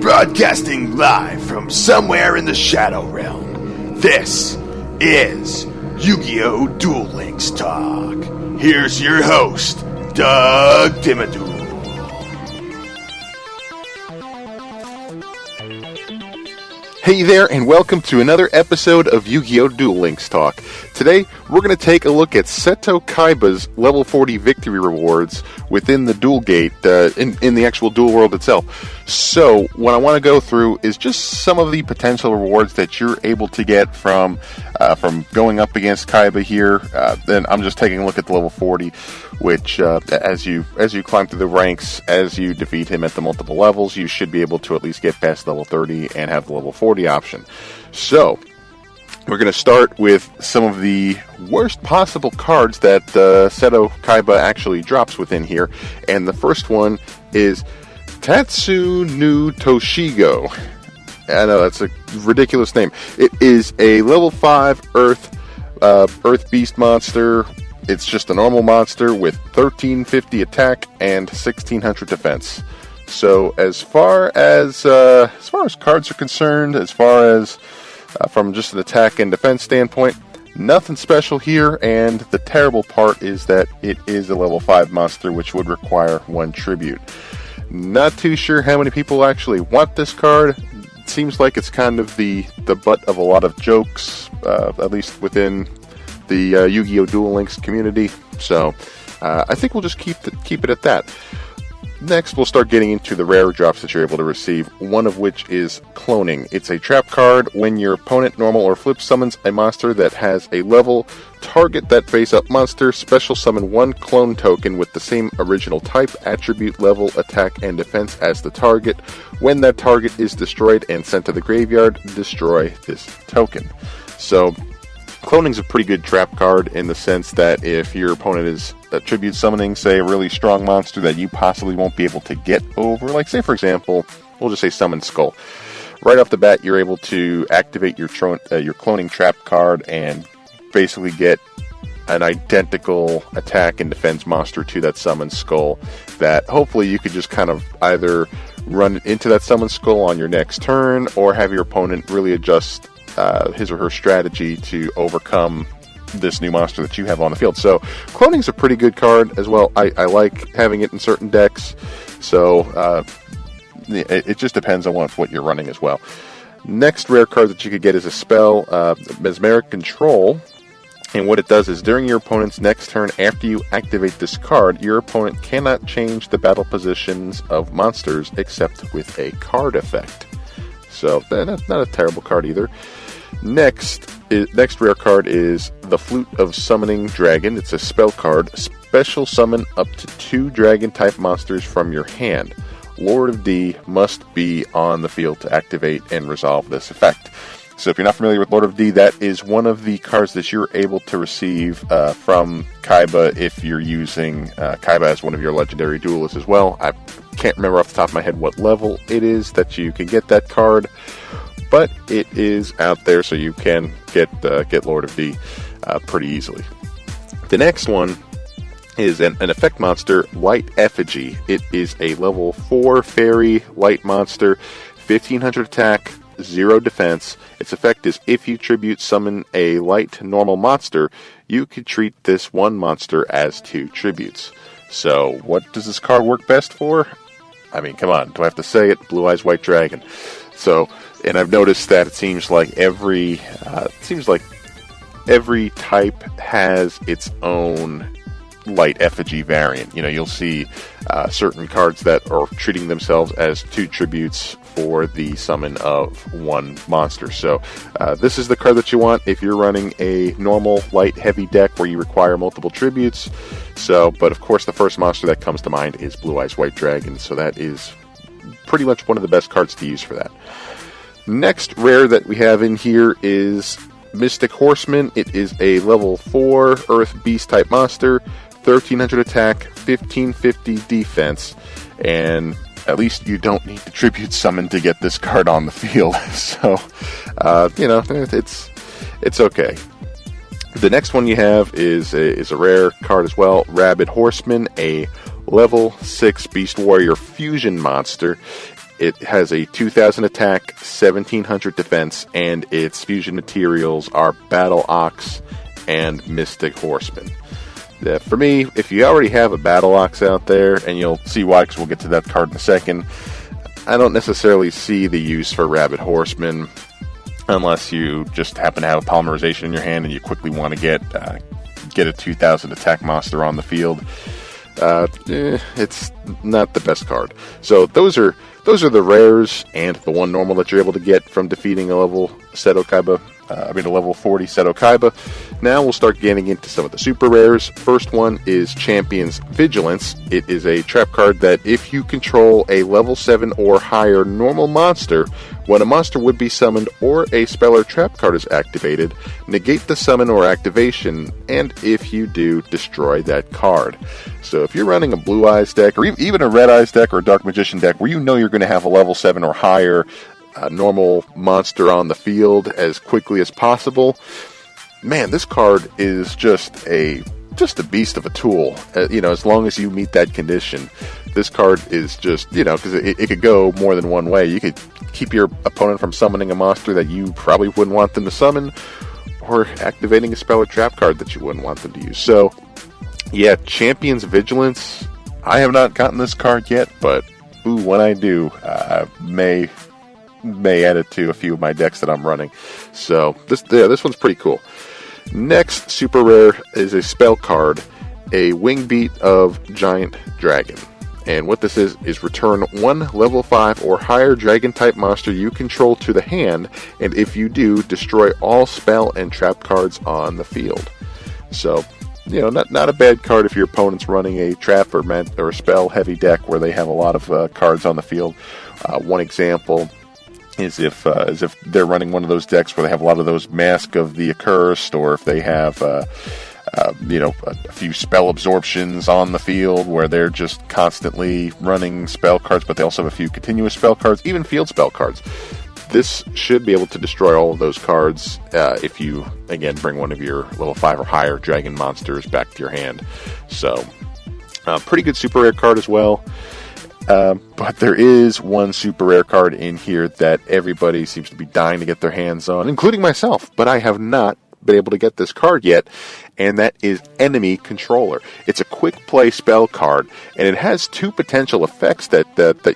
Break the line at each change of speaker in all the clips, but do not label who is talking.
Broadcasting live from somewhere in the Shadow Realm, this is YuGiOh Duel Links Talk. Here's your host, Dimmaduel.
Hey there, and welcome to another episode of YuGiOh Duel Links Talk. Today, we're going to take a look at Seto Kaiba's level 40 victory rewards within the Duel Gate, in the actual Duel World itself. So, what I want to go through is just some of the potential rewards that you're able to get from going up against Kaiba here. Then I'm just taking a look at the level 40, which as you climb through the ranks, as you defeat him at the multiple levels, you should be able to at least get past level 30 and have the level 40 option. So, we're going to start with some of the worst possible cards that Seto Kaiba actually drops within here. And the first one is Tatsu no Toshigo. I know, that's a ridiculous name. It is a level 5 Earth Beast monster. It's just a normal monster with 1350 attack and 1600 defense. So as far as cards are concerned, as far as from just an attack and defense standpoint, nothing special here, and the terrible part is that it is a level 5 monster, which would require 1 tribute. Not too sure how many people actually want this card. It seems like it's kind of the butt of a lot of jokes, at least within the YuGiOh Duel Links community. So I think we'll just keep it at that. Next, we'll start getting into the rare drops that you're able to receive, one of which is cloning. It's a trap card. When your opponent normal or flip summons a monster that has a level, target that face-up monster, special summon 1 clone token with the same original type, attribute, level, attack, and defense as the target. When that target is destroyed and sent to the graveyard, destroy this token. So, cloning's a pretty good trap card in the sense that if your opponent is tribute summoning, say, a really strong monster that you possibly won't be able to get over, like, say, for example, we'll just say Summon Skull. Right off the bat, you're able to activate your cloning trap card and basically get an identical attack and defense monster to that Summon Skull that hopefully you could just kind of either run into that Summon Skull on your next turn or have your opponent really adjust his or her strategy to overcome this new monster that you have on the field. So cloning's a pretty good card as well. I like having it in certain decks, so it just depends on what you're running as well. Next rare card that you could get is a spell, Mesmeric Control, and what it does is during your opponent's next turn after you activate this card, your opponent cannot change the battle positions of monsters except with a card effect. So that's not a terrible card either. Next rare card is the Flute of Summoning Dragon. It's a spell card. Special summon up to 2 dragon-type monsters from your hand. Lord of D must be on the field to activate and resolve this effect. So if you're not familiar with Lord of D, that is one of the cards that you're able to receive from Kaiba if you're using Kaiba as one of your legendary duelists as well. I can't remember off the top of my head what level it is that you can get that card, but it is out there, so you can get Lord of D pretty easily. The next one is an effect monster, White Effigy. It is a level 4 fairy light monster, 1500 attack, 0 defense. Its effect is if you tribute summon a light normal monster, you could treat this one monster as 2 tributes. So what does this card work best for? I mean, come on, do I have to say it? Blue Eyes White Dragon. So, and I've noticed that it seems like every type has its own light effigy variant. You know, you'll see certain cards that are treating themselves as 2 tributes for the summon of 1 monster. So this is the card that you want if you're running a normal light heavy deck where you require multiple tributes. So, but of course the first monster that comes to mind is Blue Eyes White Dragon, so that is pretty much one of the best cards to use for that. Next rare that we have in here is Mystic Horseman. It is a level 4 Earth Beast type monster, 1300 attack, 1550 defense, and at least you don't need to tribute summon to get this card on the field. So, it's okay. The next one you have is a rare card as well, Rabid Horseman, a level 6 Beast Warrior fusion monster. It has a 2,000 attack, 1,700 defense, and its fusion materials are Battle Ox and Mystic Horseman. For me, if you already have a Battle Ox out there, and you'll see why, because we'll get to that card in a second, I don't necessarily see the use for Rabbit Horseman, unless you just happen to have a polymerization in your hand and you quickly want to get a 2,000 attack monster on the field. It's not the best card. So those are the rares and the one normal that you're able to get from defeating a level Seto Kaiba. A level 40 Seto Kaiba. Now we'll start getting into some of the super rares. First one is Champion's Vigilance. It is a trap card that if you control a level 7 or higher normal monster, when a monster would be summoned or a spell or trap card is activated, negate the summon or activation, and if you do, destroy that card. So if you're running a Blue Eyes deck, or even a Red Eyes deck or a Dark Magician deck, where you know you're going to have a level 7 or higher normal monster on the field as quickly as possible, man, this card is just a beast of a tool. As long as you meet that condition, this card is just, because it could go more than one way. You could keep your opponent from summoning a monster that you probably wouldn't want them to summon, or activating a spell or trap card that you wouldn't want them to use. So, yeah, Champion's Vigilance. I have not gotten this card yet, but when I do, I may add it to a few of my decks that I'm running. So this one's pretty cool. Next super rare is a spell card, a Wingbeat of Giant Dragon. And what this is return one level 5 or higher dragon type monster you control to the hand, and if you do, destroy all spell and trap cards on the field. So, not a bad card if your opponent's running a trap or spell heavy deck where they have a lot of cards on the field. One example is if they're running one of those decks where they have a lot of those Mask of the Accursed, or if they have a few spell absorptions on the field where they're just constantly running spell cards, but they also have a few continuous spell cards, even field spell cards. This should be able to destroy all of those cards if you, again, bring one of your level 5 or higher dragon monsters back to your hand. So, pretty good super rare card as well. But there is one super rare card in here that everybody seems to be dying to get their hands on, including myself, but I have not been able to get this card yet, and that is Enemy Controller. It's a quick play spell card, and it has two potential effects that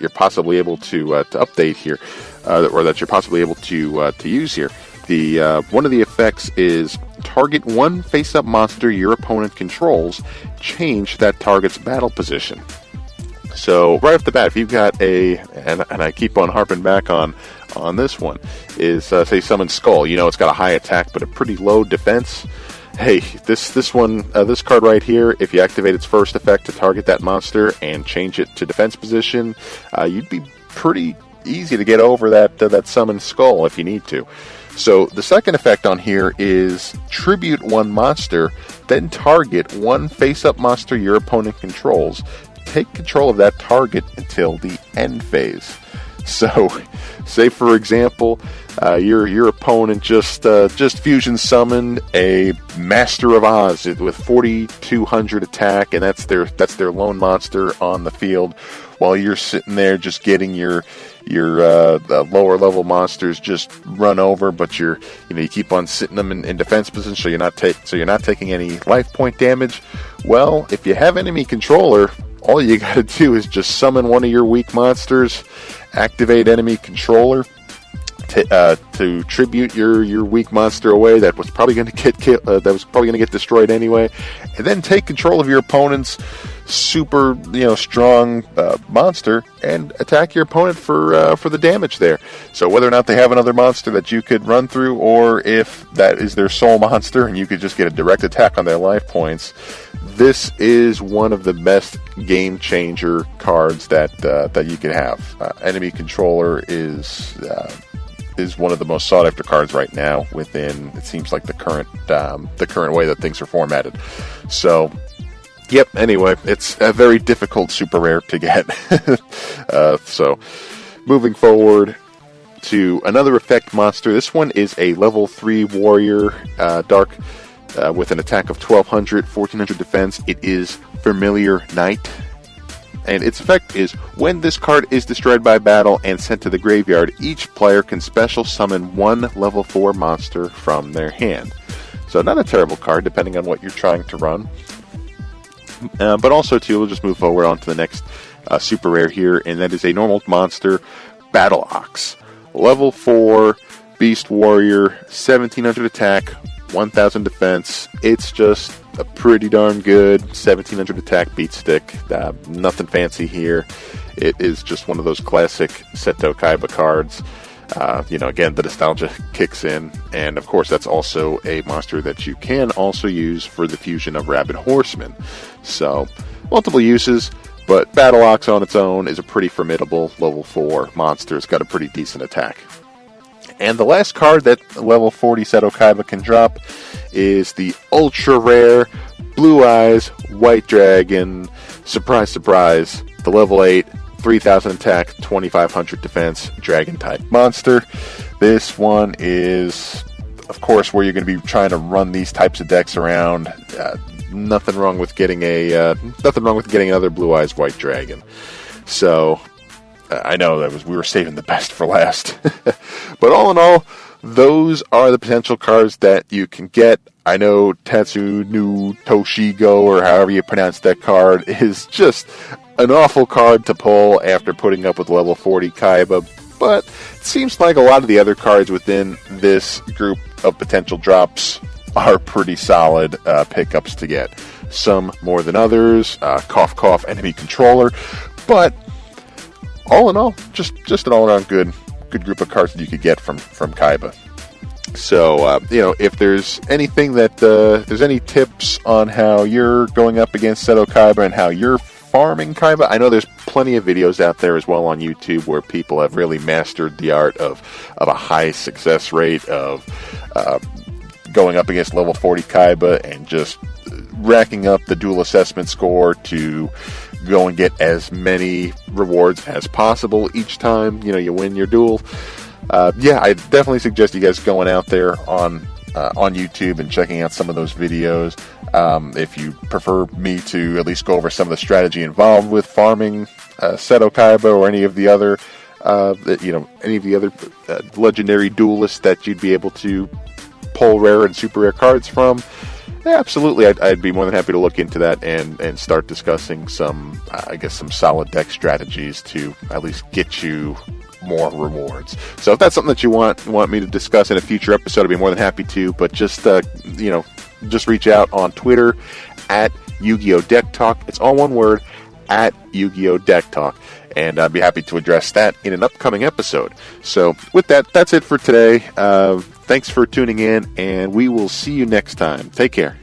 you're possibly able to update here, or that you're possibly able to use here. The one of the effects is target one face-up monster your opponent controls, change that target's battle position. So right off the bat, if you've got and I keep on harping back on this one, is say Summon Skull. It's got a high attack but a pretty low defense. Hey, this card right here, if you activate its first effect to target that monster and change it to defense position, you'd be pretty easy to get over that Summon Skull if you need to. So the second effect on here is tribute one monster, then target one face-up monster your opponent controls. Take control of that target until the end phase. So, say for example, your opponent just fusion summoned a Master of Oz with 4,200 attack, and that's their lone monster on the field, while you're sitting there just getting your lower level monsters just run over, but you keep on sitting them in defense position, so you're not taking any life point damage. Well, if you have Enemy Controller, all you gotta do is just summon one of your weak monsters, activate Enemy Controller to tribute your weak monster away that was probably going to get destroyed anyway, and then take control of your opponent's super strong monster and attack your opponent for the damage there. So whether or not they have another monster that you could run through, or if that is their sole monster and you could just get a direct attack on their life points, this is one of the best game changer cards that you could have. Enemy Controller is one of the most sought after cards right now within, it seems like, the current way that things are formatted. So, yep. Anyway, it's a very difficult super rare to get. So, moving forward to another effect monster. This one is a level 3 warrior, dark, with an attack of 1,200, 1,400 defense. It is Familiar Knight. And its effect is, when this card is destroyed by battle and sent to the graveyard, each player can special summon one level 4 monster from their hand. So not a terrible card, depending on what you're trying to run. But also, too, we'll just move forward on to the next super rare here, and that is a normal monster, Battle Ox. Level 4, Beast Warrior, 1700 attack, 1000 defense. It's just a pretty darn good 1700 attack beat stick. Nothing fancy here. It is just one of those classic Seto Kaiba cards. Again, the nostalgia kicks in, and of course that's also a monster that you can also use for the fusion of Rabid Horseman. So, multiple uses, but Battle Ox on its own is a pretty formidable level 4 monster. It's got a pretty decent attack. And the last card that level 40 Seto Kaiba can drop is the ultra rare Blue Eyes White Dragon. Surprise, surprise, the level 8, 3000 attack, 2500 defense, dragon type monster. This one is, of course, where you're going to be trying to run these types of decks around. Nothing wrong with getting another Blue Eyes White Dragon. So I know we were saving the best for last. But all in all, those are the potential cards that you can get. I know Tatsunuu Toshigo, or however you pronounce that card, is just an awful card to pull after putting up with level 40 Kaiba, but it seems like a lot of the other cards within this group of potential drops are pretty solid pickups to get. Some more than others, cough cough enemy controller, but all in all, just an all-around good group of cards that you could get from Kaiba. So, if there's anything there's any tips on how you're going up against Seto Kaiba and how you're farming Kaiba, I know there's plenty of videos out there as well on YouTube where people have really mastered the art of a high success rate of going up against level 40 Kaiba and just racking up the duel assessment score to go and get as many rewards as possible each time you win your duel. I definitely suggest you guys going out there on YouTube and checking out some of those videos. If you prefer me to at least go over some of the strategy involved with farming Seto Kaiba or any of the other legendary duelists that you'd be able to pull rare and super rare cards from, absolutely, I'd be more than happy to look into that and start discussing some solid deck strategies to at least get you more rewards. So if that's something that you want me to discuss in a future episode, I'd be more than happy to. But just reach out on Twitter at YuGiOh Deck Talk. It's all one word, at YuGiOh Deck Talk, and I'd be happy to address that in an upcoming episode. So with that, that's it for today. Thanks for tuning in, and we will see you next time. Take care.